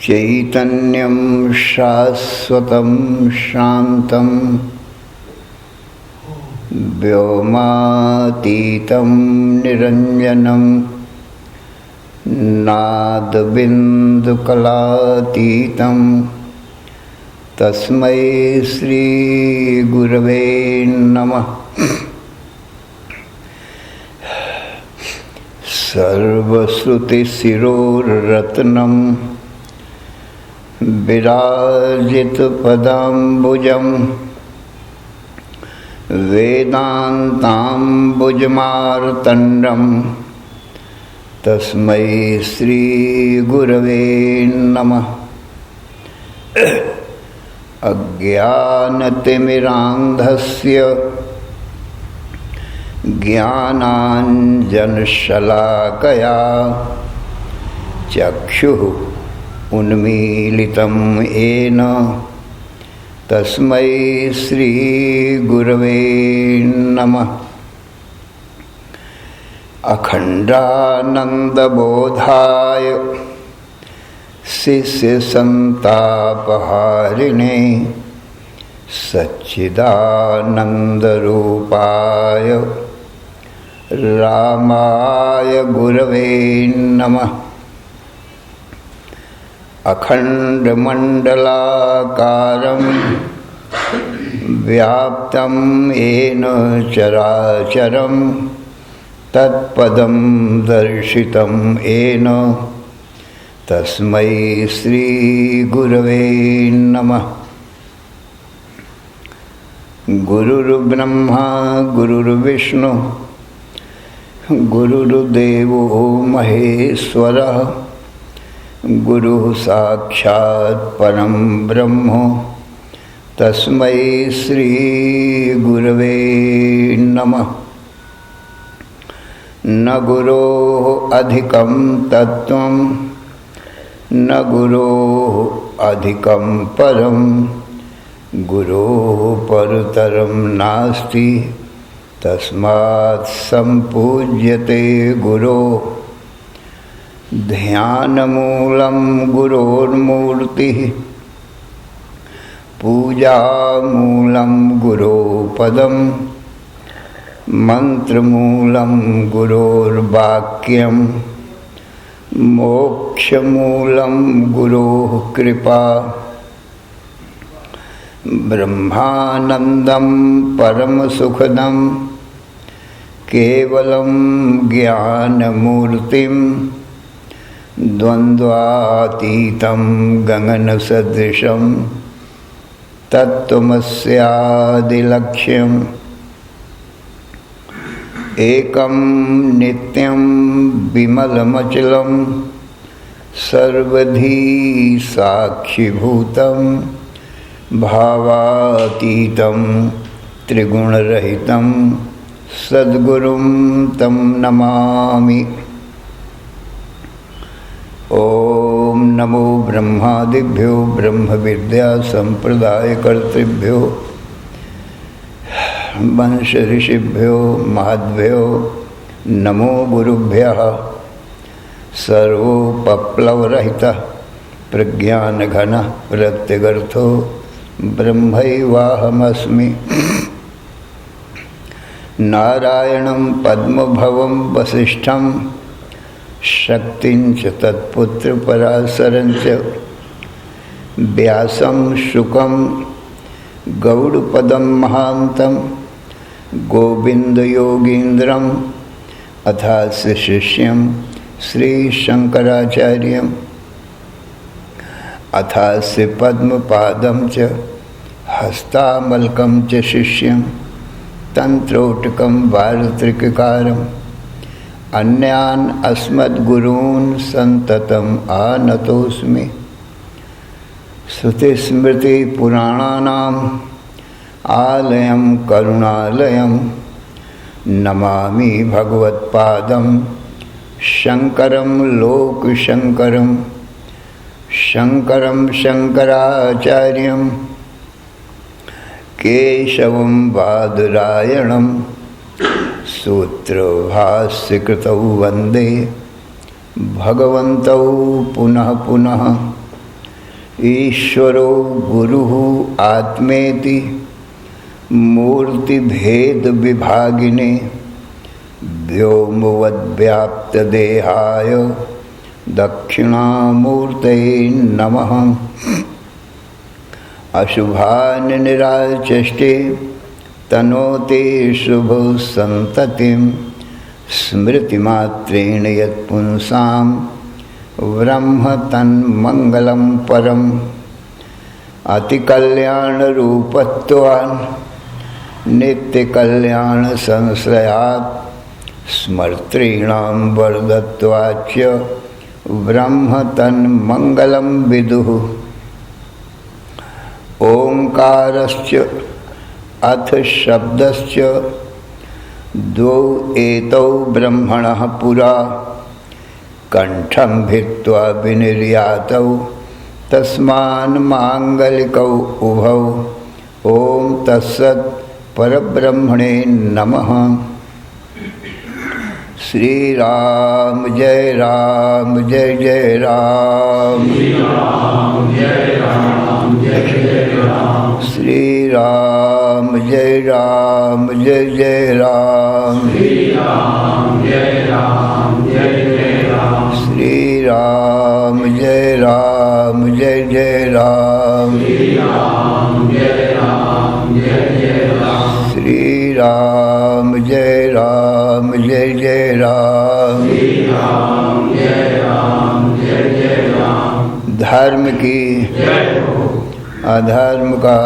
चैतन्यं शाश्वतं शान्तं व्योमातीतं निरञ्जनं नादबिन्दुकलातीतं तस्मै श्रीगुरवे नमः। सर्वश्रुतिशिरोरत्नं विराजितपदाम्बुजं वेदान्ताम्बुजमार्तण्डं तस्मै श्रीगुरवे नमः। अज्ञानतिमिरान्धस्य ज्ञानाञ्जनशलाकया चक्षुः उन्मीलितं येन तस्मै श्रीगुरवे नमः। अखण्डानन्दबोधाय शिष्यसन्तापहारिणे सच्चिदानन्दरूपाय रामाय गुरवे नमः। अखण्डमण्डलाकारं व्याप्तं येन चराचरं तत्पदं दर्शितं येन तस्मै श्रीगुरवे नमः। गुरुर्ब्रह्मा गुरुर्विष्णु गुरुर्देवो महेश्वरः गुरुः साक्षात् परं ब्रह्म तस्मै श्रीगुरवे नमः। न गुरोः अधिकं तत्त्वं न गुरोः अधिकं परं गुरोः परतरं नास्ति तस्मात् सम्पूज्यते गुरोः। ध्यानमूलं गुरोर्मूर्तिः पूजामूलं गुरोपदं मन्त्रमूलं गुरोर्वाक्यं मोक्षमूलं गुरोः कृपा। ब्रह्मानन्दं परमसुखदं केवलं ज्ञानमूर्तिं द्वन्द्वातीतं गगनसदृशं तत्त्वमस्यादिलक्ष्यम्। एकं नित्यं विमलमचलं सर्वधी साक्षिभूतं भावातीतं त्रिगुणरहितं सद्गुरुं तं नमामि। ओम नमो ब्रह्मादिभ्यो ब्रह्मविद्या संप्रदायकर्तृभ्यो वंश ऋषिभ्यो महद्भ्यो नमो गुरुभ्यः। सर्वोपप्लवरहितः प्रज्ञानघनः प्रत्यगर्थो ब्रह्मैवाहमस्मि। नारायणं पद्मभवं वसिष्ठं शक्तिंच तत्पुत्रपराशरंच व्यासं शुकं गौड़पदं महान्तं गोविन्दयोगीन्द्रम् अथास्य शिष्यं श्रीशंकराचार्यम् अथास्य पद्मपादं च हस्तामलकं च शिष्यं तंत्रोटकम वार्त्रिककारम अन्यान अस्मद्गुरून् संततम आनतोस्मि। श्रुतिस्मृति पुराणानाम आलयम करुणालयम नमामि भगवत्पादम शंकरम लोकशंकरम शंकरम शंकराचार्यम केशवम बादरायणम सूत्रभाष्यकृतौ वंदे भगवन्तौ पुनः पुनः। ईश्वरो गुरुः आत्मेति मूर्तिभेद विभागिने व्योमवद्व्याप्तदेहाय दक्षिणामूर्तये नमः। अशुभान् निराचष्टे तनोते शुभ संततिं स्मृतिमात्रेण यत्पुंसां ब्रह्म तन्मंगलं परम्। अतिकल्याणरूपत्वान् नित्यकल्याण संश्रयात् स्मर्तॄणां वरदत्वाच्च ब्रह्म तन्मंगलं विदुः। ओंकारश्च अथ शब्दश्च द्वौ एतौ ब्रह्मणः पुरा कंठं भित्त्वा विनिर्यातौ तस्मान् मांगलिकौ उभौ। ओम तत्सत् परब्रह्मणे नमः। श्री राम जय जय राम। श्री राम जय जय राम। श्री राम जय जय राम। श्री राम जय जय राम। धर्म की अधर्म का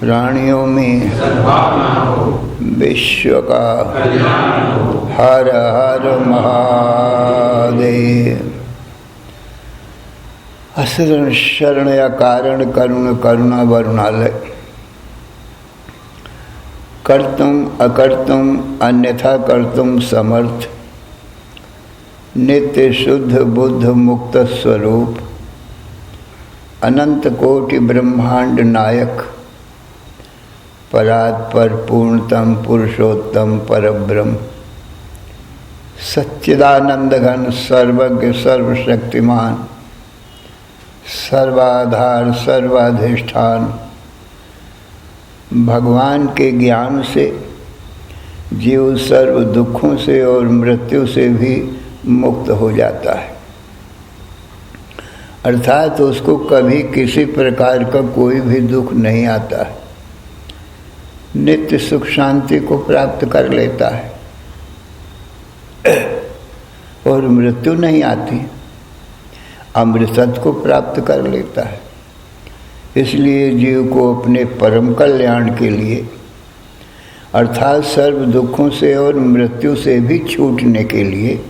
प्राणियों में विश्व का हर हर महादेव। असरण शरण या कारण करुण करुणा वरुणालय। कर्तुम अकर्तुम अन्यथा कर्तुम समर्थ नित्य शुद्ध बुद्ध मुक्त स्वरूप अनंत कोटि ब्रह्मांड नायक परात्पर पूर्णतम पुरुषोत्तम परब्रह्म सच्चिदानंद घन सर्वज्ञ सर्वशक्तिमान सर्वाधार सर्वाधिष्ठान भगवान के ज्ञान से जीव सर्व दुखों से और मृत्यु से भी मुक्त हो जाता है। अर्थात उसको कभी किसी प्रकार का कोई भी दुख नहीं आता है, नित्य सुख शांति को प्राप्त कर लेता है और मृत्यु नहीं आती, अमृतत्व को प्राप्त कर लेता है। इसलिए जीव को अपने परम कल्याण के लिए अर्थात सर्व दुखों से और मृत्यु से भी छूटने के लिए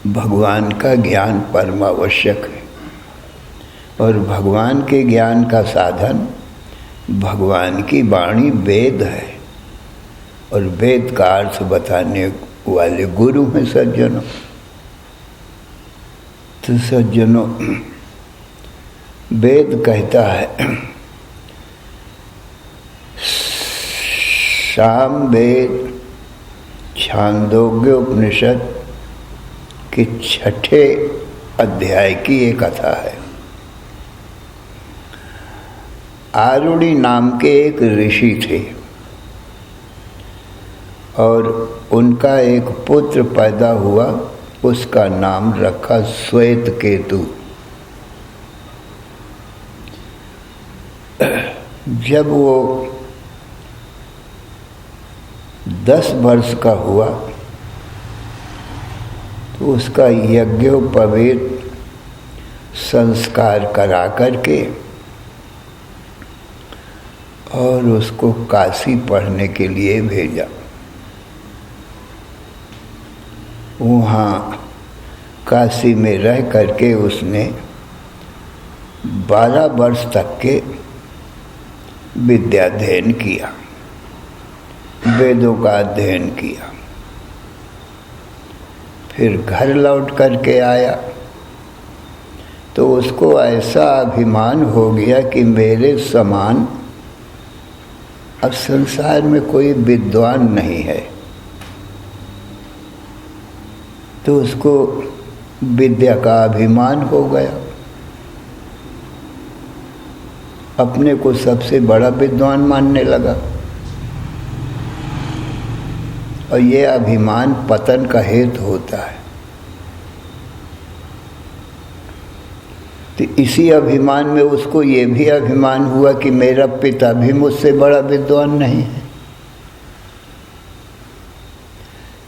भगवान का ज्ञान परम आवश्यक है। और भगवान के ज्ञान का साधन भगवान की वाणी वेद है और वेद का अर्थ बताने वाले गुरु हैं सज्जनों। तो सज्जनों वेद कहता है साम वेद छांदोग्य उपनिषद के 6ठे अध्याय की एक कथा है। आरुणि नाम के एक ऋषि थे और उनका एक पुत्र पैदा हुआ, उसका नाम रखा श्वेत केतु। जब वो 10 वर्ष का हुआ तो उसका यज्ञोपवीत संस्कार करा करके और उसको काशी पढ़ने के लिए भेजा। वहाँ काशी में रह करके उसने 12 वर्ष तक के विद्या अध्ययन किया, वेदों का अध्ययन किया। फिर घर लौट करके आया तो उसको ऐसा अभिमान हो गया कि मेरे समान अब संसार में कोई विद्वान नहीं है। तो उसको विद्या का अभिमान हो गया, अपने को सबसे बड़ा विद्वान मानने लगा। और ये अभिमान पतन का हेतु होता है। तो इसी अभिमान में उसको ये भी अभिमान हुआ कि मेरा पिता भी मुझसे बड़ा विद्वान नहीं है,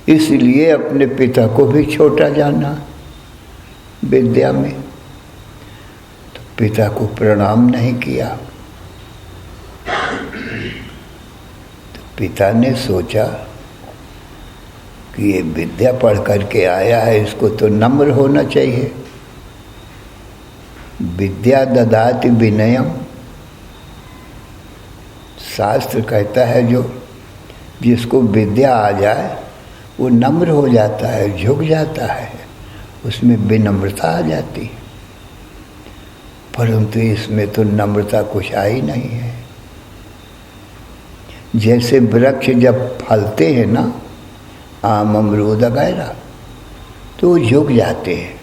इसलिए अपने पिता को भी छोटा जाना विद्या में। तो पिता को प्रणाम नहीं किया। तो पिता ने सोचा कि ये विद्या पढ़ करके आया है, इसको तो नम्र होना चाहिए। विद्या ददाति विनयम, शास्त्र कहता है जो जिसको विद्या आ जाए वो नम्र हो जाता है, झुक जाता है, उसमें विनम्रता आ जाती है। परंतु इसमें तो नम्रता कुछ आई नहीं है। जैसे वृक्ष जब फलते हैं ना, आम अमरूद वगैरह, तो वो झुक जाते हैं,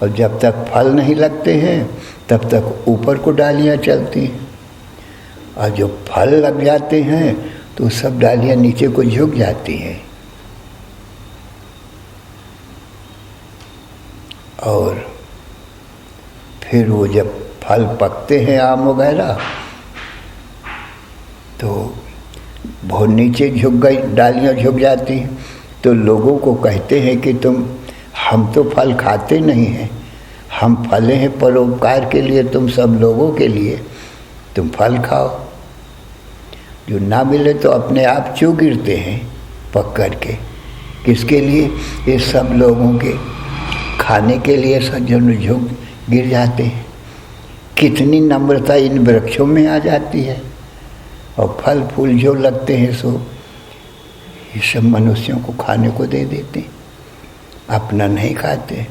और जब तक फल नहीं लगते हैं तब तक ऊपर को डालियाँ चलती हैं, और जो फल लग जाते हैं तो सब डालियाँ नीचे को झुक जाती हैं। और फिर वो जब फल पकते हैं आम वगैरह तो बहुत नीचे झुक गई, डालियाँ झुक जाती हैं। तो लोगों को कहते हैं कि हम तो फल खाते नहीं हैं, हम फले हैं परोपकार के लिए, तुम सब लोगों के लिए, तुम फल खाओ। जो ना मिले तो अपने आप क्यों गिरते हैं पक करके, किसके लिए? ये सब लोगों के खाने के लिए सज्जन झुक गिर जाते हैं। कितनी नम्रता इन वृक्षों में आ जाती है। और फल फूल जो लगते हैं सो ये सब मनुष्यों को खाने को दे देते हैं, अपना नहीं खाते।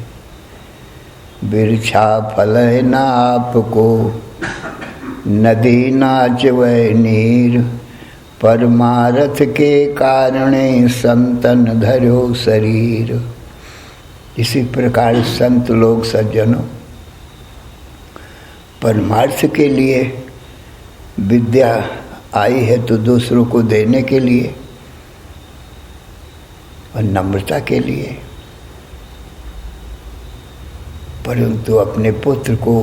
बिरछा फल न आपको, नदी नाच वह नीर, परमारथ के कारणे संतन धरो शरीर। इसी प्रकार संत लोग सज्जनों परमार्थ के लिए विद्या आई है तो दूसरों को देने के लिए और नम्रता के लिए, परंतु अपने पुत्र को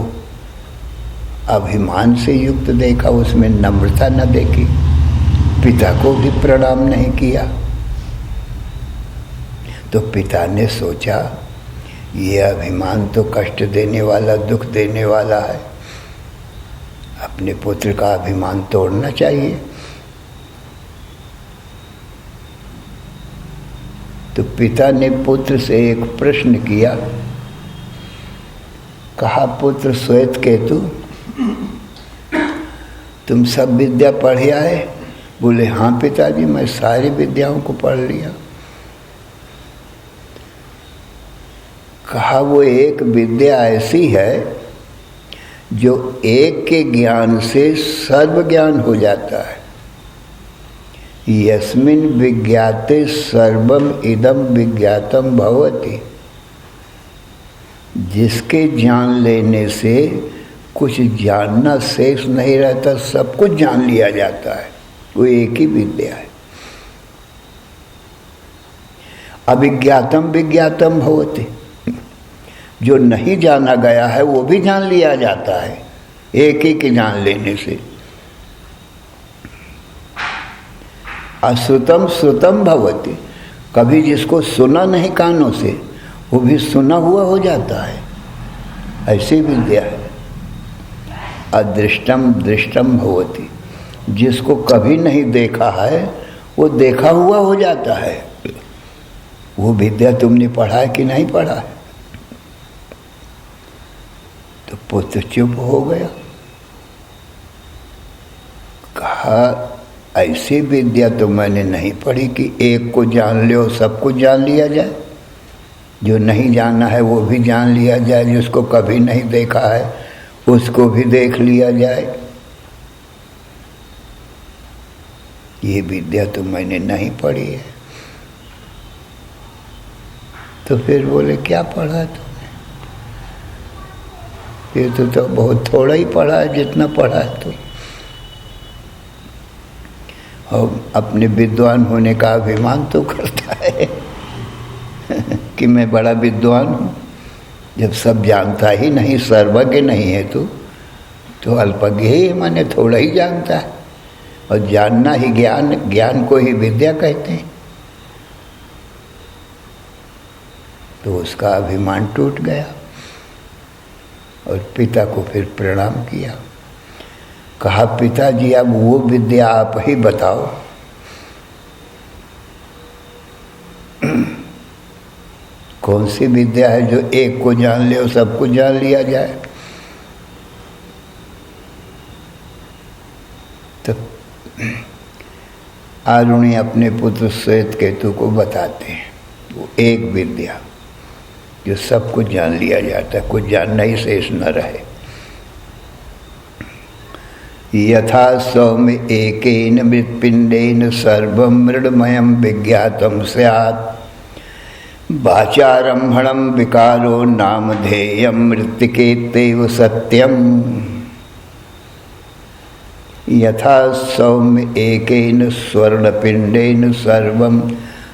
अभिमान से युक्त देखा, उसमें नम्रता न देखी, पिता को भी प्रणाम नहीं किया। तो पिता ने सोचा ये अभिमान तो कष्ट देने वाला, दुख देने वाला है, अपने पुत्र का अभिमान तोड़ना चाहिए। तो पिता ने पुत्र से एक प्रश्न किया, कहा पुत्र श्वेत केतु, तुम सब विद्या पढ़े आए? बोले हाँ पिताजी, मैं सारी विद्याओं को पढ़ लिया। कहा वो एक विद्या ऐसी है जो एक के ज्ञान से सर्व ज्ञान हो जाता है। यस्मिन् विज्ञाते सर्वम इदम विज्ञातम भवति। जिसके जान लेने से कुछ जानना शेष नहीं रहता, सब कुछ जान लिया जाता है, वो एक ही विद्या है। अविज्ञातम विज्ञातम भवति, जो नहीं जाना गया है वो भी जान लिया जाता है एक ही के जान लेने से। अश्रुतम श्रुतम भवति, कभी जिसको सुना नहीं कानों से वो भी सुना हुआ हो जाता है, ऐसी विद्या है। अदृष्टम दृष्टम भवति। जिसको कभी नहीं देखा है वो देखा हुआ हो जाता है। वो विद्या तुमने पढ़ा है कि नहीं पढ़ा है? तो पुत्र चुप हो गया। कहा ऐसी विद्या तो मैंने नहीं पढ़ी कि एक को जान लो सब कुछ जान लिया जाए। जो नहीं जाना है वो भी जान लिया जाए, जिसको कभी नहीं देखा है उसको भी देख लिया जाए। ये विद्या तो मैंने नहीं पढ़ी है। तो फिर बोले क्या पढ़ा तुमने? ये तो बहुत थोड़ा ही पढ़ा है, जितना पढ़ा है तो। और अपने विद्वान होने का अभिमान तो करता है कि मैं बड़ा विद्वान हूँ, जब सब जानता ही नहीं, सर्वज्ञ नहीं है तो अल्पज्ञ ही माने थोड़ा ही जानता है। और जानना ही ज्ञान, ज्ञान को ही विद्या कहते हैं। तो उसका अभिमान टूट गया और पिता को फिर प्रणाम किया। कहा पिताजी अब वो विद्या आप ही बताओ। कौन सी विद्या है जो एक को जान ले और सब कुछ जान लिया जाए? तो आरुणि अपने पुत्र श्वेत केतु को बताते हैं वो एक विद्या जो सब कुछ जान लिया जाता है, कुछ जानना ही शेष न रहे। यथा सौम्य एकेन मृत्पिंडेन सर्वं मृण्मयं विज्ञातं स्यात् वाचारम्भणं विकारो नामधेयं मृत्तिकेत्यैव सत्यम्। यथा सौम्य एकेन स्वर्णपिंडेन सर्वं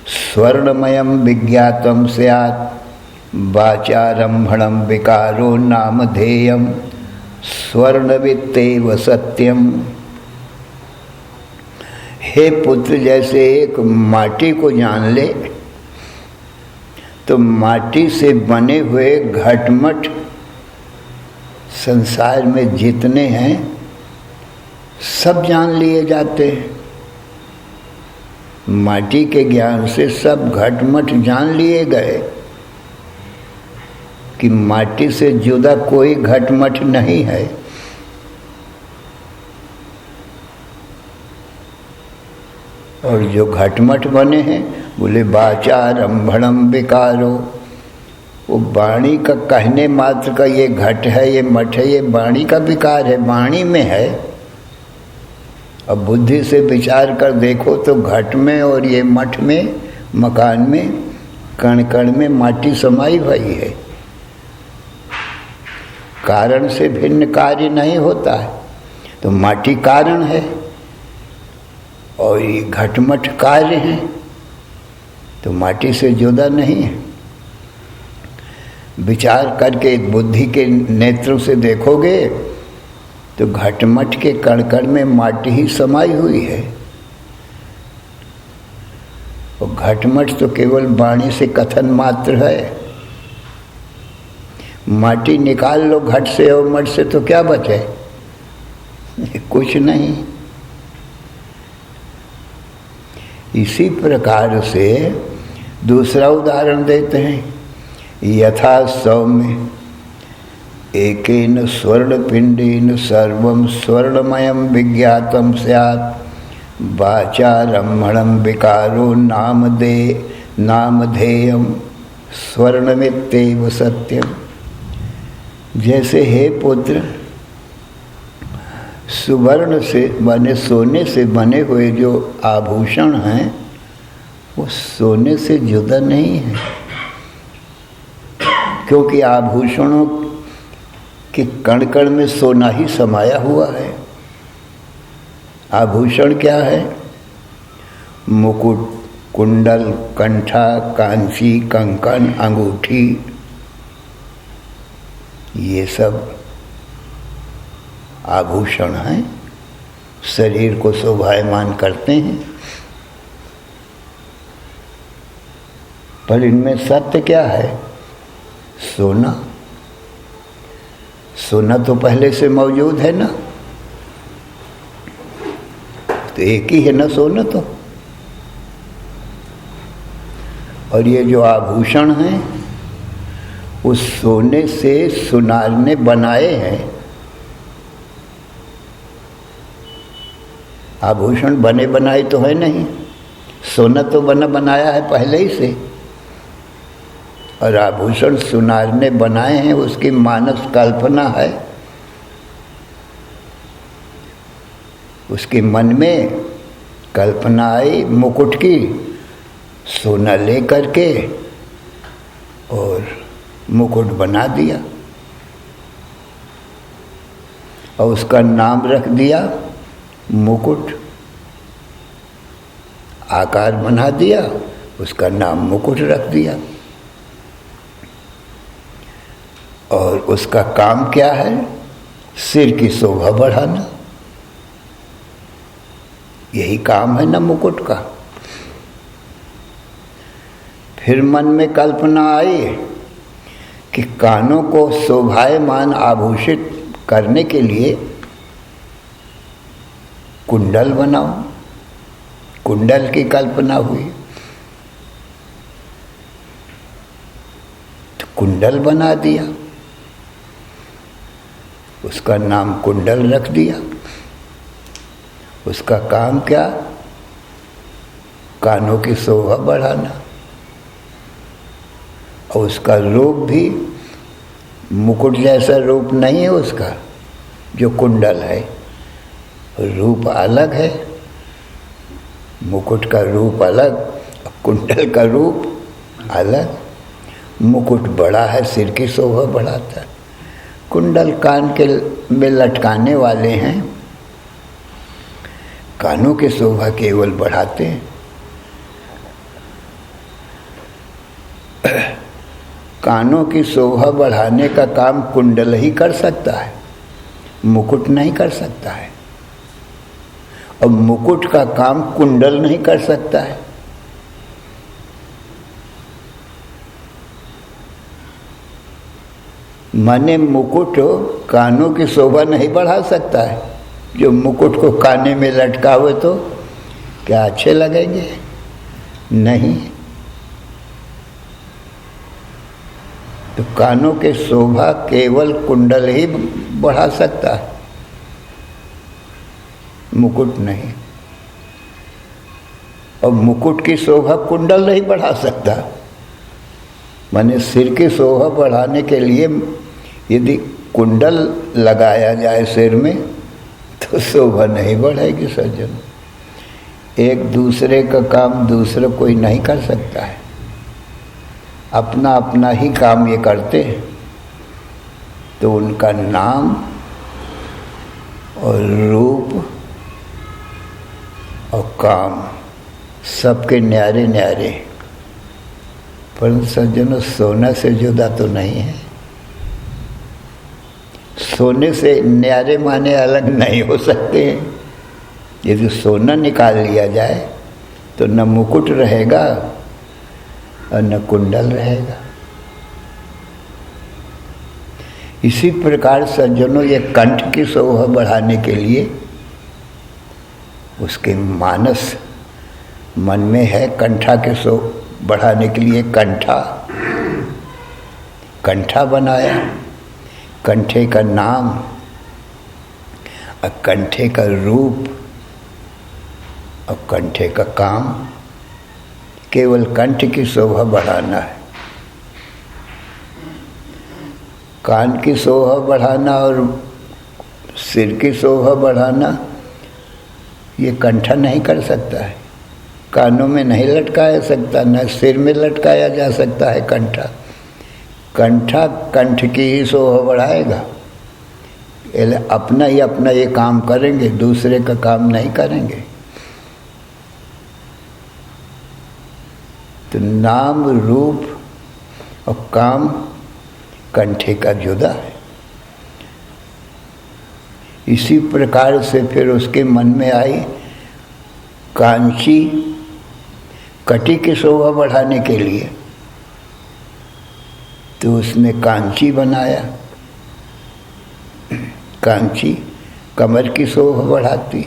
स्वर्णमयं विज्ञातं स्यात् वाचारम्भणं विकारो नामधेयं स्वर्णवित्तेव सत्यम। हे पुत्र, जैसे एक माटी को जान ले तो माटी से बने हुए घटमट संसार में जितने हैं सब जान लिए जाते हैं। माटी के ज्ञान से सब घटमट जान लिए गए कि माटी से जुदा कोई घटमट नहीं है। और जो घटमट बने हैं बोले वाचारम्भणं विकारो, वो वाणी का कहने मात्र का ये घट है, ये मठ है, ये वाणी का विकार है, वाणी में है। अब बुद्धि से विचार कर देखो तो घट में और ये मठ में, मकान में, कण कण में माटी समाई हुई है। कारण से भिन्न कार्य नहीं होता है, तो माटी कारण है और ये घटमट कार्य है, तो माटी से जुदा नहीं है। विचार करके बुद्धि के नेत्रों से देखोगे तो घटमट के कण कण में माटी ही समाई हुई है। और घटमट तो केवल वाणी से कथन मात्र है। माटी निकाल लो घट से और मट से तो क्या बचे? कुछ नहीं। इसी प्रकार से दूसरा उदाहरण देते हैं। यथा सौम्य एकेन स्वर्णपिंडेन सर्वं स्वर्णमयं विज्ञातं स्यात् वाचारम्भणं विकारो नामधेयं स्वर्णमित्येव सत्यम्। जैसे हे पुत्र, सुवर्ण से बने, सोने से बने हुए जो आभूषण हैं वो सोने से जुदा नहीं है, क्योंकि आभूषणों के कण कण में सोना ही समाया हुआ है। आभूषण क्या है? मुकुट, कुंडल, कंठा, कांची, कंकन, अंगूठी, ये सब आभूषण हैं, शरीर को शोभायमान करते हैं। पर इनमें सत्य क्या है? सोना। सोना तो पहले से मौजूद है ना, तो एक ही है ना सोना तो। और ये जो आभूषण हैं उस सोने से सुनार ने बनाए हैं। आभूषण बने बनाए तो है नहीं, सोना तो बना बनाया है पहले ही से, और आभूषण सुनार ने बनाए हैं, उसकी मानस कल्पना है। उसके मन में कल्पना आई मुकुट की, सोना ले करके और मुकुट बना दिया और उसका नाम रख दिया मुकुट। आकार बना दिया, उसका नाम मुकुट रख दिया। और उसका काम क्या है? सिर की शोभा बढ़ाना। यही काम है ना मुकुट का। फिर मन में कल्पना आई कि कानों को शोभायमान आभूषित करने के लिए कुंडल बनाओ। कुंडल की कल्पना हुई तो कुंडल बना दिया, उसका नाम कुंडल रख दिया। उसका काम क्या? कानों की शोभा बढ़ाना। और उसका रूप भी मुकुट जैसा रूप नहीं है उसका, जो कुंडल है। रूप अलग है, मुकुट का रूप अलग, कुंडल का रूप अलग। मुकुट बड़ा है, सिर की शोभा बढ़ाता है। कुंडल कान के में लटकाने वाले हैं, कानों की शोभा केवल बढ़ाते हैं। कानों की शोभा बढ़ाने का काम कुंडल ही कर सकता है, मुकुट नहीं कर सकता है। और मुकुट का काम कुंडल नहीं कर सकता है। माने मुकुट कानों की शोभा नहीं बढ़ा सकता है। जो मुकुट को काने में लटकावे तो क्या अच्छे लगेंगे? नहीं। तो कानों के शोभा केवल कुंडल ही बढ़ा सकता है, मुकुट नहीं। और मुकुट की शोभा कुंडल नहीं बढ़ा सकता। माने सिर की शोभा बढ़ाने के लिए यदि कुंडल लगाया जाए सिर में तो शोभा नहीं बढ़ेगी सज्जन। एक दूसरे का काम दूसरा कोई नहीं कर सकता है। अपना अपना ही काम ये करते हैं, तो उनका नाम और रूप और काम सबके न्यारे न्यारे। परंतु सज्जनों, सोना से जुदा तो नहीं है। सोने से न्यारे माने अलग नहीं हो सकते हैं। यदि सोना निकाल लिया जाए तो न मुकुट रहेगा और न कुंडल रहेगा। इसी प्रकार सज्जनों, ये कंठ की शोभा बढ़ाने के लिए उसके मानस मन में है। कंठा के शोभा बढ़ाने के लिए कंठा बनाया, कंठे का नाम और कंठे का रूप और कंठे का काम। केवल कंठ की शोभा बढ़ाना है। कान की शोभा बढ़ाना और सिर की शोभा बढ़ाना ये कंठा नहीं कर सकता है। कानों में नहीं लटकाया सकता, न सिर में लटकाया जा सकता है कंठा। कंठा कंठ की ही शोभा बढ़ाएगा। अपना ये काम करेंगे, दूसरे का काम नहीं करेंगे। तो नाम रूप और काम कंठे का जुदा है। इसी प्रकार से फिर उसके मन में आई कांची, कटी की शोभा बढ़ाने के लिए। तो उसने कांची बनाया। कांची कमर की शोभा बढ़ाती,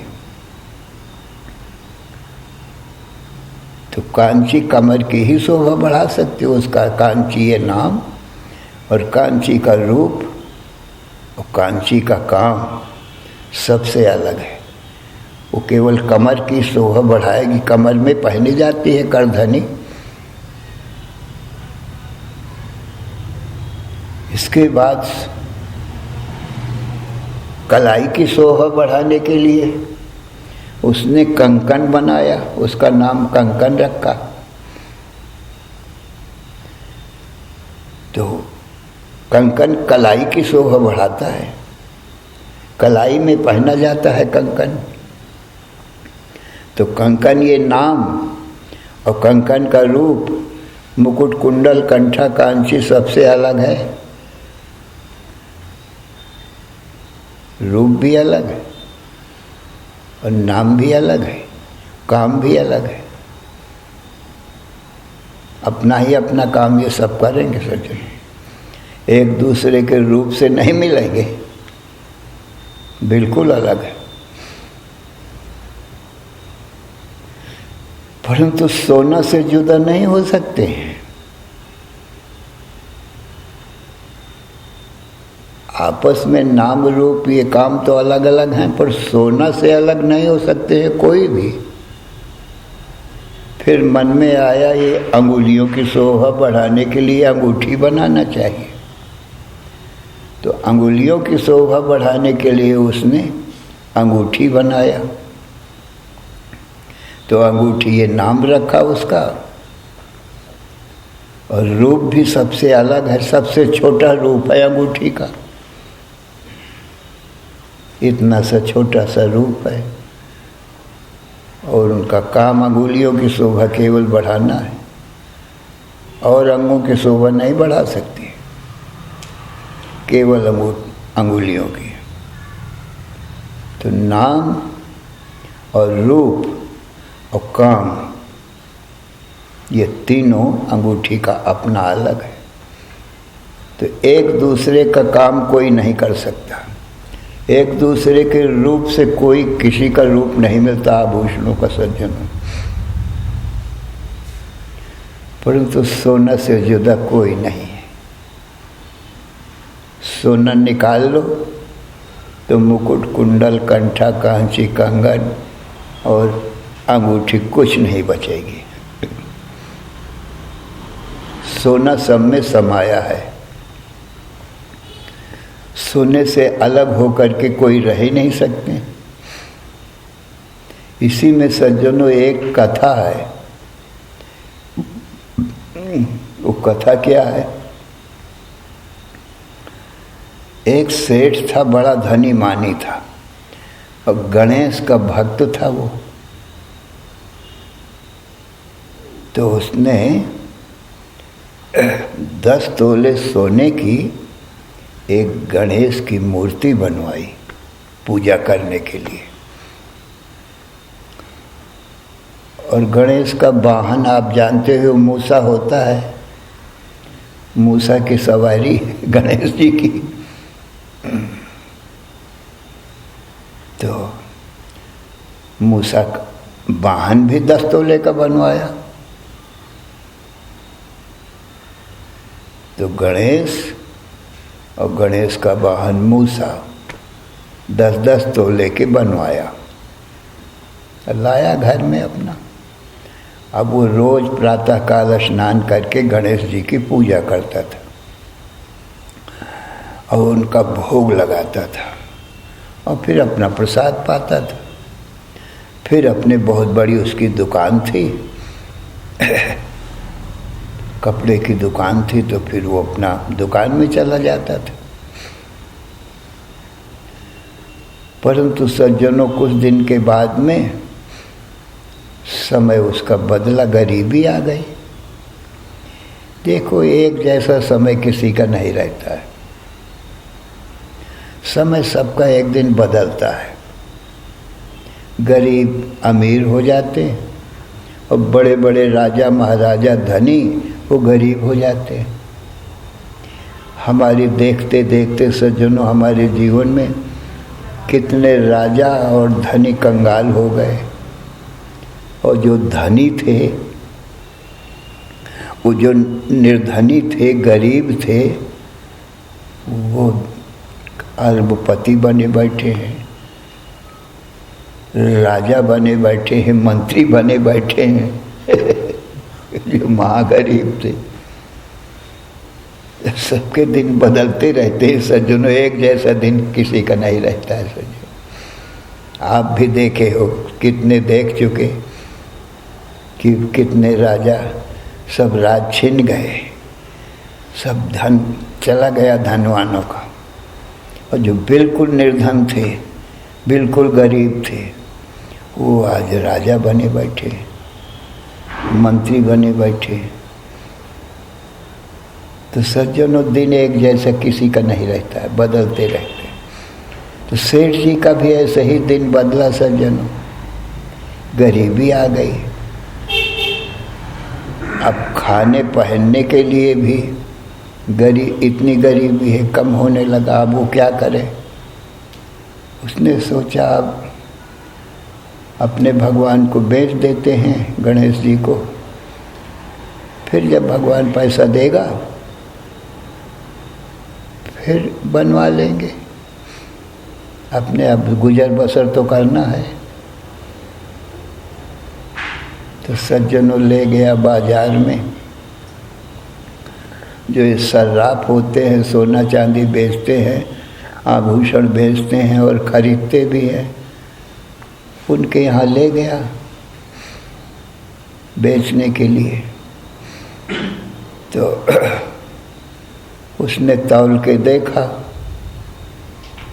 तो कांची कमर की ही शोभा बढ़ा सकती हो। उसका कांची ये नाम और कांची का रूप और कांची का काम सबसे अलग है। वो केवल कमर की शोभा बढ़ाएगी, कमर में पहनी जाती है करधनी। इसके बाद कलाई की शोभा बढ़ाने के लिए उसने कंकन बनाया, उसका नाम कंकन रखा। तो कंकन कलाई की शोभा बढ़ाता है, कलाई में पहना जाता है कंकन। तो कंकन ये नाम और कंकन का रूप, मुकुट कुंडल कंठा कांची सबसे अलग है, रूप भी अलग है और नाम भी अलग है, काम भी अलग है। अपना ही अपना काम ये सब करेंगे सज्जन, एक दूसरे के रूप से नहीं मिलेंगे, बिल्कुल अलग है। परंतु सोना से जुदा नहीं हो सकते हैं। आपस में नाम रूप ये काम तो अलग अलग हैं, पर सोना से अलग नहीं हो सकते हैं कोई भी। फिर मन में आया ये अंगुलियों की शोभा बढ़ाने के लिए अंगूठी बनाना चाहिए। तो अंगुलियों की शोभा बढ़ाने के लिए उसने अंगूठी बनाया। तो अंगूठी ये नाम रखा उसका, और रूप भी सबसे अलग है, सबसे छोटा रूप है अंगूठी का। इतना सा छोटा सा रूप है और उनका काम अंगुलियों की शोभा केवल बढ़ाना है, और अंगों की शोभा नहीं बढ़ा सकती, केवल अंगुलियों की। तो नाम और रूप और काम ये तीनों अंगूठी का अपना अलग है। तो एक दूसरे का काम कोई नहीं कर सकता, एक दूसरे के रूप से कोई किसी का रूप नहीं मिलता आभूषणों का सज्जन। परंतु सोना से जुदा कोई नहीं है। सोना निकाल लो तो मुकुट कुंडल कंठा कांची कंगन और अंगूठी कुछ नहीं बचेगी। सोना सब में समाया है, सोने से अलग होकर के कोई रह ही नहीं सकते। इसी में सज्जनों एक कथा है। वो कथा क्या है? एक सेठ था, बड़ा धनी मानी था और गणेश का भक्त था वो। तो उसने 10 तोले सोने की एक गणेश की मूर्ति बनवाई पूजा करने के लिए। और गणेश का वाहन आप जानते हो मूसा होता है, मूसा की सवारी गणेश जी की। तो मूसा का वाहन भी 10 तोले का बनवाया। तो गणेश और गणेश का वाहन मूसा 10-10 तोले के बनवाया, लाया घर में अपना। अब वो रोज प्रातः काल स्नान करके गणेश जी की पूजा करता था और उनका भोग लगाता था और फिर अपना प्रसाद पाता था। फिर अपने बहुत बड़ी उसकी दुकान थी कपड़े की दुकान थी, तो फिर वो अपना दुकान में चला जाता था। परंतु सज्जनों कुछ दिन के बाद में समय उसका बदला, गरीबी आ गई। देखो एक जैसा समय किसी का नहीं रहता है, समय सबका एक दिन बदलता है। गरीब अमीर हो जाते और बड़े बड़े राजा महाराजा धनी वो गरीब हो जाते हैं। हमारी देखते देखते सज्जनों हमारे जीवन में कितने राजा और धनी कंगाल हो गए, और जो धनी थे, वो जो निर्धनी थे, गरीब थे, वो अरबपति बने बैठे हैं, राजा बने बैठे हैं, मंत्री बने बैठे हैं। जो महागरीब थे। सबके दिन बदलते रहते हैं सज्जनों, एक जैसा दिन किसी का नहीं रहता है सज्जनों। आप भी देखे हो, कितने देख चुके कि कितने राजा सब राज छिन गए, सब धन चला गया धनवानों का, और जो बिल्कुल निर्धन थे, बिल्कुल गरीब थे, वो आज राजा बने बैठे, मंत्री बने बैठे। तो सज्जनों दिन एक जैसा किसी का नहीं रहता है, बदलते रहते हैं। तो सेठ जी का भी ऐसे ही दिन बदला सज्जनों, गरीबी आ गई। अब खाने पहनने के लिए भी इतनी गरीबी है, कम होने लगा। अब वो क्या करे? उसने सोचा अब अपने भगवान को बेच देते हैं, गणेश जी को, फिर जब भगवान पैसा देगा फिर बनवा लेंगे, अपने अब गुजर बसर तो करना है। तो सज्जनों ले गया बाजार में, जो ये सर्राफ होते हैं, सोना चांदी बेचते हैं, आभूषण बेचते हैं और खरीदते भी हैं, उनके यहाँ ले गया बेचने के लिए। तो उसने तौल के देखा,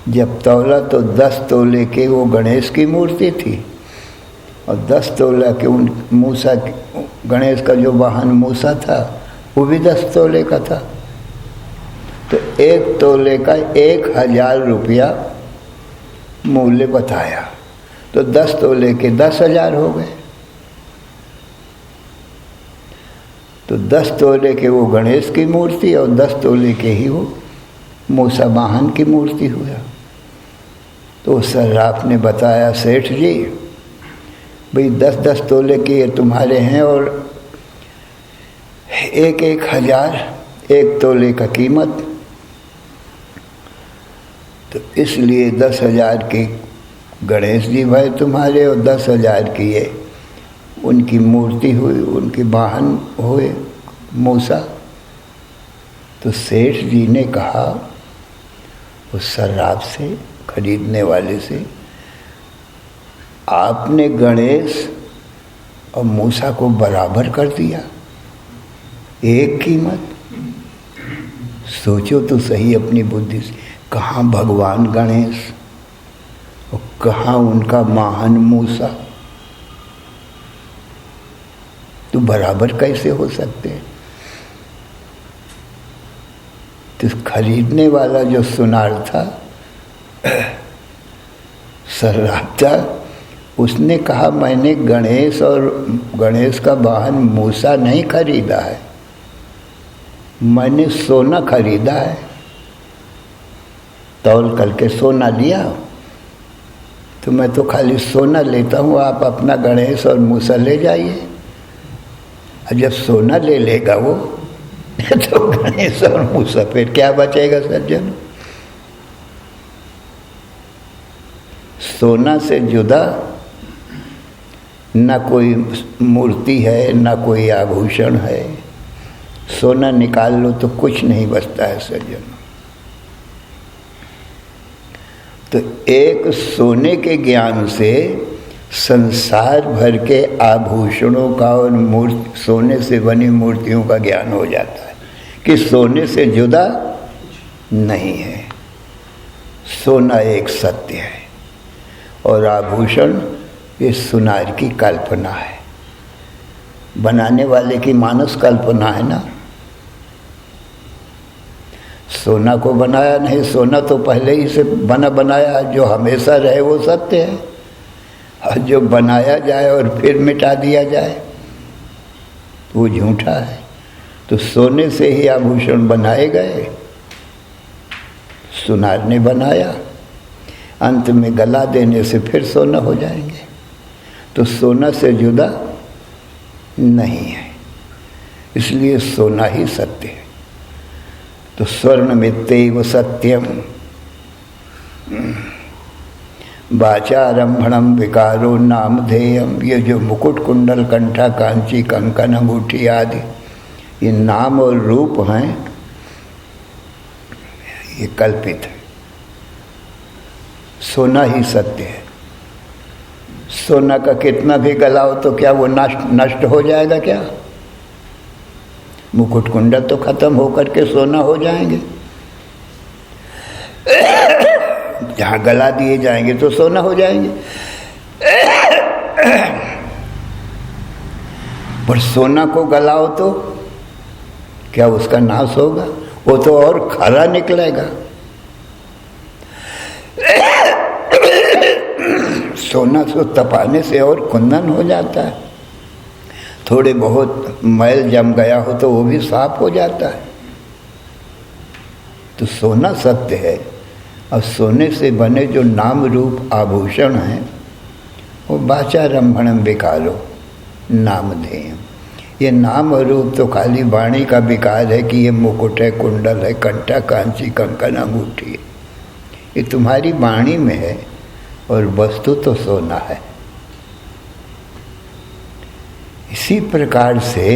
जब तौला तो 10 तोले के वो गणेश की मूर्ति थी, और 10 तोला के उन मूसा, गणेश का जो वाहन मूसा था वो भी 10 तोले का था। तो 1 तोले का 1000 रुपया मूल्य बताया, तो 10 तोले के 10,000 हो गए। तो 10 तोले के वो गणेश की मूर्ति और 10 तोले के ही वो मूसा वाहन की मूर्ति हुआ। तो सर्राफ ने बताया, सेठ जी भाई 10-10 तोले के ये तुम्हारे हैं, और 1,000 1 तोले का कीमत, तो इसलिए 10,000 के गणेश जी भाई तुम्हारे, और 10,000 की ये उनकी मूर्ति हुई, उनके वाहन हुए मूसा। तो सेठ जी ने कहा उस सर्राफ से, खरीदने वाले से, आपने गणेश और मूसा को बराबर कर दिया, एक कीमत। सोचो तो सही अपनी बुद्धि से, कहाँ भगवान गणेश और कहाँ उनका वाहन मूसा, तो बराबर कैसे हो सकते हैं? तो खरीदने वाला जो सुनार था, सर्राफ था, उसने कहा मैंने गणेश और गणेश का वाहन मूसा नहीं खरीदा है, मैंने सोना खरीदा है। तौल करके सोना लिया, तो मैं तो खाली सोना लेता हूँ, आप अपना गणेश और मूसा ले जाइए। और जब सोना ले लेगा वो तो गणेश और मूसा फिर क्या बचेगा सज्जन? सोना से जुदा न कोई मूर्ति है, न कोई आभूषण है। सोना निकाल लो तो कुछ नहीं बचता है सज्जन। तो एक सोने के ज्ञान से संसार भर के आभूषणों का और सोने से बनी मूर्तियों का ज्ञान हो जाता है कि सोने से जुदा नहीं है, सोना एक सत्य है और आभूषण ये सुनार की कल्पना है, बनाने वाले की मानस कल्पना है ना। सोना को बनाया नहीं, सोना तो पहले ही से बनाया, जो हमेशा रहे वो सत्य है, और जो बनाया जाए और फिर मिटा दिया जाए वो झूठा है। तो सोने से ही आभूषण बनाए गए सुनार ने बनाया, अंत में गला देने से फिर सोना हो जाएंगे। तो सोना से जुदा नहीं है, इसलिए सोना ही सत्य है। तो स्वर्ण मित्यैव सत्यम वाचारंभणम विकारो नामधेयम। ये जो मुकुट, कुंडल, कंठा, कांची, कंकन, अंगूठी आदि ये नाम और रूप हैं, ये कल्पित है। सोना ही सत्य है। सोना का कितना भी गलाओ तो क्या वो नष्ट हो जाएगा क्या? मुकुट कुंडल तो खत्म होकर के सोना हो जाएंगे, जहाँ गला दिए जाएंगे तो सोना हो जाएंगे। पर सोना को गलाओ तो क्या उसका नाश होगा? वो तो और खरा निकलेगा। सोना तो तपाने से और कुंदन हो जाता है। थोड़े बहुत मैल जम गया हो तो वो भी साफ हो जाता है। तो सोना सत्य है, और सोने से बने जो नाम रूप आभूषण हैं वो वाचारंभणम विकारो नामधेयम। ये नाम और रूप तो खाली वाणी का विकार है कि ये मुकुट है, कुंडल है, कंठा, कांची, कंकन, अंगूठी है। ये तुम्हारी वाणी में है और वस्तु तो सोना है। इसी प्रकार से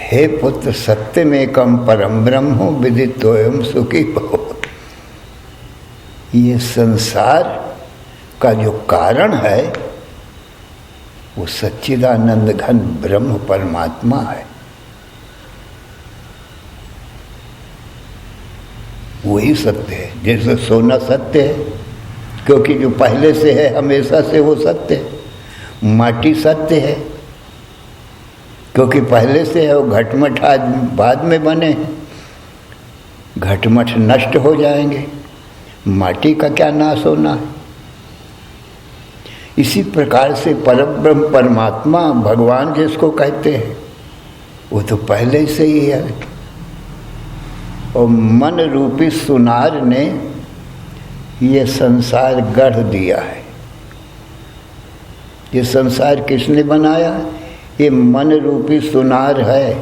हे पुत्र सत्यमेकं परम ब्रह्म विदित्वयं सुखी भव। ये संसार का जो कारण है वो सच्चिदानंद घन ब्रह्म परमात्मा है। वही सत्य है। जैसे सोना सत्य है क्योंकि जो पहले से है हमेशा से वो सत्य है। माटी सत्य है क्योंकि पहले से है, वो घटमट आज बाद में बने हैं। घटमट नष्ट हो जाएंगे, माटी का क्या नाश होना है। इसी प्रकार से परब्रह्म परमात्मा भगवान जिसको कहते हैं वो तो पहले से ही है। और मन रूपी सुनार ने ये संसार गढ़ दिया है। ये संसार किसने बनाया? ये मन रूपी सुनार है,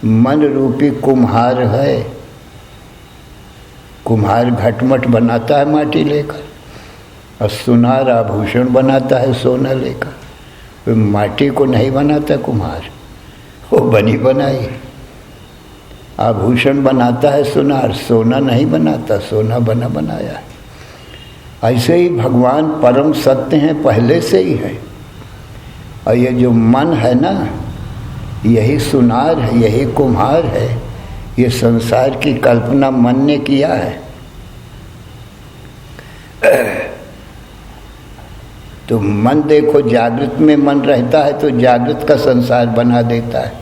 मन रूपी कुम्हार है। कुम्हार घटमट बनाता है माटी लेकर, और सुनार आभूषण बनाता है सोना लेकर। वो माटी को नहीं बनाता कुम्हार, वो बनी बनाई। आभूषण बनाता है सुनार, सोना नहीं बनाता, सोना बना बनाया है। ऐसे ही भगवान परम सत्य हैं, पहले से ही है। और ये जो मन है ना, यही सुनार है, यही कुम्हार है। ये संसार की कल्पना मन ने किया है। तो मन देखो, जागृत में मन रहता है तो जागृत का संसार बना देता है।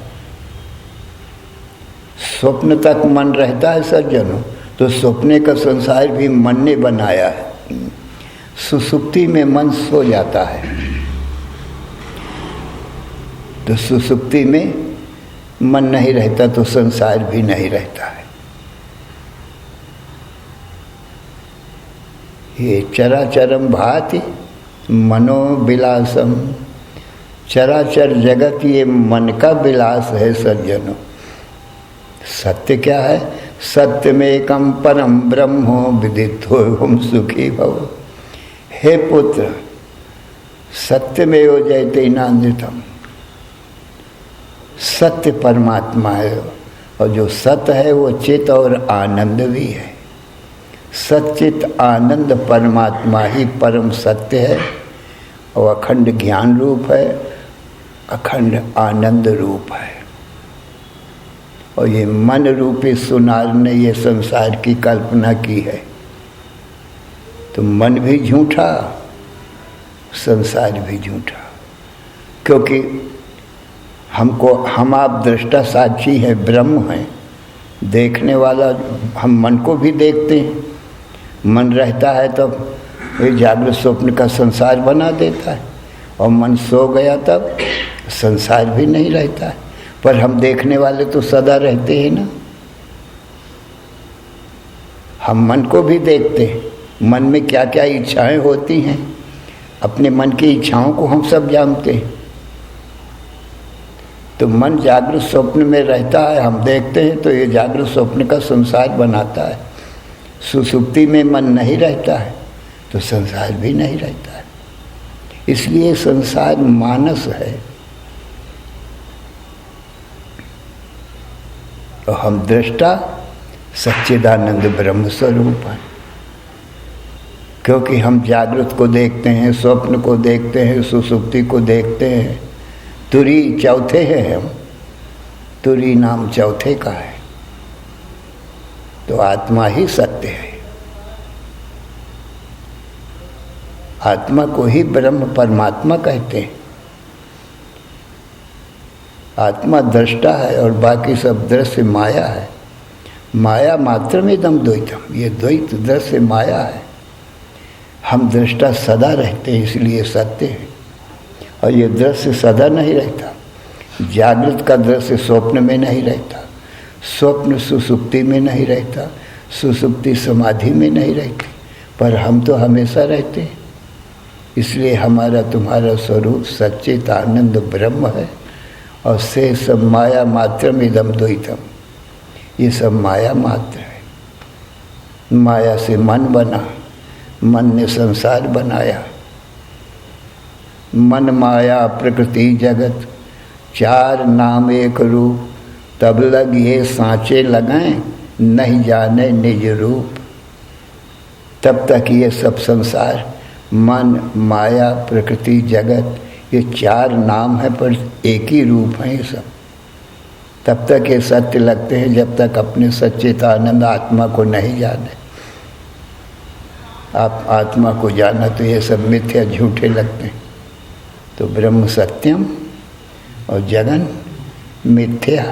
स्वप्न तक मन रहता है सज्जनों, तो स्वप्ने का संसार भी मन ने बनाया है। सुसुप्ति में मन सो जाता है, तो सुसुप्ति में मन नहीं रहता तो संसार भी नहीं रहता है। ये चराचरम भाति मनोविलासम। चराचर जगत ये मन का विलास है सज्जनों। सत्य क्या है? सत्यमेकं परम ब्रह्मो विदित्वोऽहं सुखी भव। हे पुत्र, सत्यमेव जयतेनामृतम्। सत्य परमात्मा है, और जो सत्य है वो चित और आनंद भी है। सच्चित आनंद परमात्मा ही परम सत्य है, और अखंड ज्ञान रूप है, अखंड आनंद रूप है। और ये मन रूपी सुनार ने ये संसार की कल्पना की है। तो मन भी झूठा, संसार भी झूठा, क्योंकि हम आप दृष्टा साक्षी है, ब्रह्म है, देखने वाला। हम मन को भी देखते हैं। मन रहता है तब ये जागृत स्वप्न का संसार बना देता है, और मन सो गया तब संसार भी नहीं रहता है। पर हम देखने वाले तो सदा रहते हैं ना। हम मन को भी देखते हैं, मन में क्या क्या इच्छाएं होती हैं, अपने मन की इच्छाओं को हम सब जानते हैं। तो मन जागृत स्वप्न में रहता है, हम देखते हैं, तो ये जागृत स्वप्न का संसार बनाता है। सुसुप्ति में मन नहीं रहता है तो संसार भी नहीं रहता है। इसलिए संसार मानस है और हम दृष्टा सच्चिदानंद ब्रह्म स्वरूप हैं। क्योंकि हम जागृत को देखते हैं, स्वप्न को देखते हैं, सुसुप्ति को देखते हैं। तुरी चौथे हैं हम, तुरी नाम चौथे का है। तो आत्मा ही सत्य है। आत्मा को ही ब्रह्म परमात्मा कहते हैं। आत्मा दृष्टा है और बाकी सब दृश्य माया है। माया मात्र में दम द्वैतम, ये द्वैत दृश्य माया है। हम दृष्टा सदा रहते हैं इसलिए सत्य है, और ये दृश्य सदा नहीं रहता। जागृत का दृश्य स्वप्न में नहीं रहता, स्वप्न सुसुप्ति में नहीं रहता, सुसुप्ति समाधि में नहीं रहती, पर हम तो हमेशा रहते हैं। इसलिए हमारा तुम्हारा स्वरूप सच्चित आनंद ब्रह्म है। और से सब माया मात्र में इदम द्वैतम, ये सब माया मात्र है। माया से मन बना, मन ने संसार बनाया। मन माया प्रकृति जगत चार नाम एक रूप, तब लग ये सांचे लगाएं नहीं जाने निज रूप। तब तक ये सब संसार, मन माया प्रकृति जगत, ये चार नाम है पर एक ही रूप है ये सब। तब तक ये सत्य लगते हैं जब तक अपने सच्चित आनंद आत्मा को नहीं जाने। आप आत्मा को जाना तो ये सब मिथ्या झूठे लगते हैं। तो ब्रह्म सत्यम और जगन मिथ्या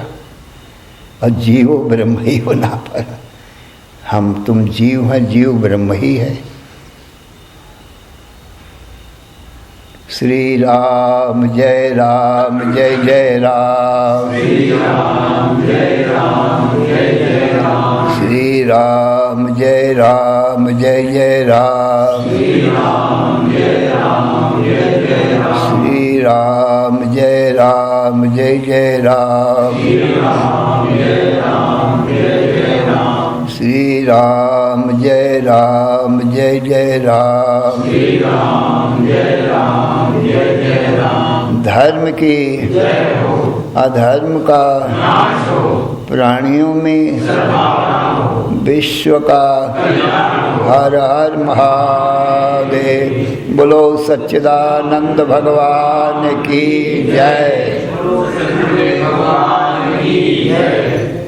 और जीवो ब्रह्म ही होना पर। हम तुम जीव हैं, जीव ब्रह्म ही है। श्री राम जय राम जय जय राम, श्री राम जय राम जय जय राम, श्री राम जय राम जय जय राम, श्री राम जय राम जय जय राम, श्री राम जय राम जय जय राम, श्री राम जय राम जय जय राम, श्री राम जय राम जय जय राम, श्री राम जय राम जय जय राम। धर्म की जय हो, अधर्म का नाश हो, प्राणियों में सद्भावना हो, विश्व का कल्याण हो। हर हर महादेव। बोलो सच्चिदानंद भगवान की जय, बोलो सच्चिदानंद भगवान की जय।